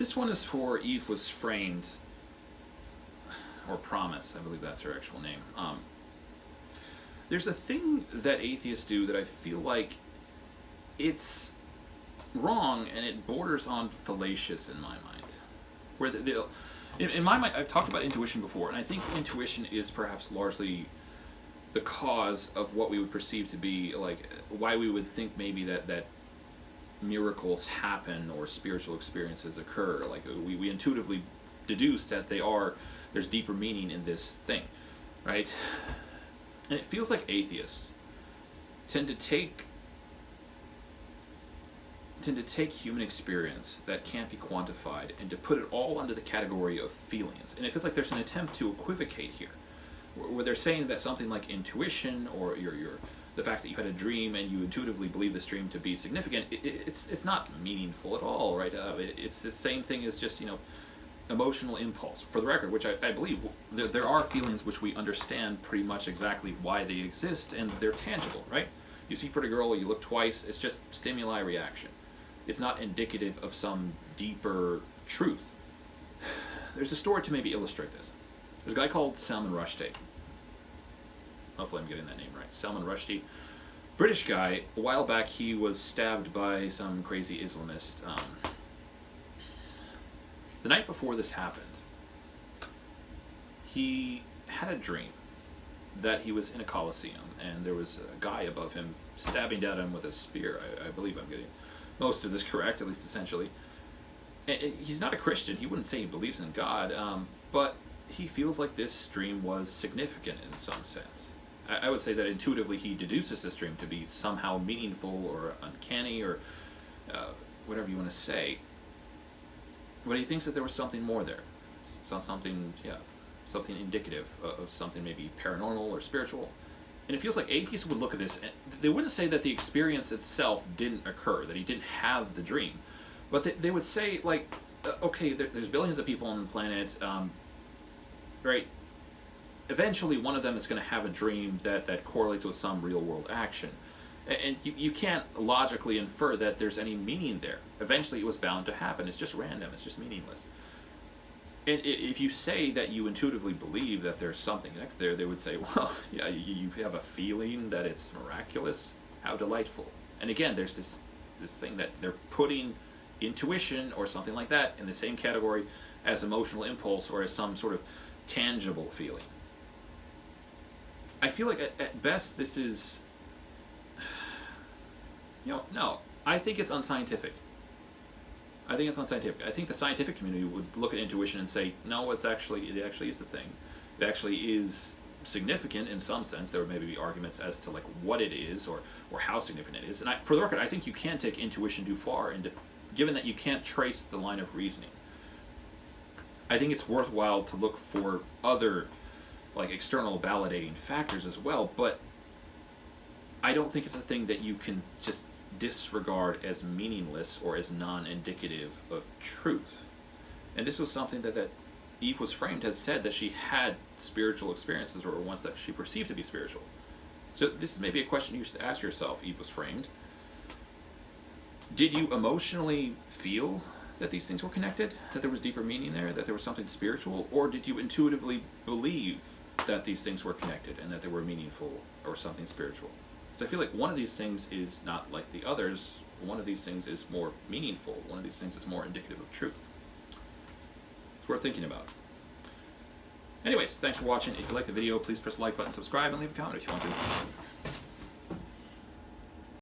This one is for Eve Was Framed, or Promise, I believe that's her actual name. There's a thing that atheists do that I feel like it's wrong, and it borders on fallacious in my mind. Where in my mind, I've talked about intuition before, and I think intuition is perhaps largely the cause of what we would perceive to be, like, why we would think maybe that miracles happen or spiritual experiences occur. Like, we intuitively deduce that there's deeper meaning in this thing, right? And it feels like atheists tend to take human experience that can't be quantified and to put it all under the category of feelings. And it feels like there's an attempt to equivocate here, where they're saying that something like intuition or the fact that you had a dream and you intuitively believe this dream to be significant, it's not meaningful at all, right? It's the same thing as just, emotional impulse. For the record, which I believe, there are feelings which we understand pretty much exactly why they exist, and they're tangible, right? You see a pretty girl, you look twice, it's just stimuli reaction. It's not indicative of some deeper truth. There's a story to maybe illustrate this. There's a guy called Salman Rushdie. Hopefully I'm getting that name right. Salman Rushdie. British guy. A while back he was stabbed by some crazy Islamist. The night before this happened, he had a dream that he was in a coliseum and there was a guy above him stabbing down at him with a spear. I believe I'm getting most of this correct, at least essentially. And he's not a Christian. He wouldn't say he believes in God, but he feels like this dream was significant in some sense. I would say that intuitively he deduces this dream to be somehow meaningful or uncanny or whatever you want to say. But he thinks that there was something more there. Something indicative of something maybe paranormal or spiritual. And it feels like atheists would look at this, and they wouldn't say that the experience itself didn't occur, that he didn't have the dream. But they would say, like, okay, there's billions of people on the planet, right? Eventually one of them is going to have a dream that correlates with some real-world action. And you can't logically infer that there's any meaning there. Eventually it was bound to happen. It's just random. It's just meaningless. And if you say that you intuitively believe that there's something next there, they would say, well, yeah, you have a feeling that it's miraculous. How delightful. And again, there's this thing that they're putting intuition or something like that in the same category as emotional impulse or as some sort of tangible feeling. I feel like at best this is, no, I think it's unscientific. I think the scientific community would look at intuition and say, no, it actually is the thing. It actually is significant in some sense. There would maybe be arguments as to like what it is or how significant it is. And for the record, I think you can take intuition too far, given that you can't trace the line of reasoning. I think it's worthwhile to look for other like external validating factors as well, but I don't think it's a thing that you can just disregard as meaningless or as non-indicative of truth. And this was something that Eve Was Framed has said, that she had spiritual experiences, or ones that she perceived to be spiritual. So this is maybe a question you should ask yourself, Eve Was Framed. Did you emotionally feel that these things were connected? That there was deeper meaning there? That there was something spiritual? Or did you intuitively believe that these things were connected and that they were meaningful or something spiritual? So I feel like one of these things is not like the others. One of these things is more meaningful. One of these things is more indicative of truth. It's worth thinking about. Anyways, thanks for watching. If you liked the video, please press the like button, subscribe, and leave a comment if you want to.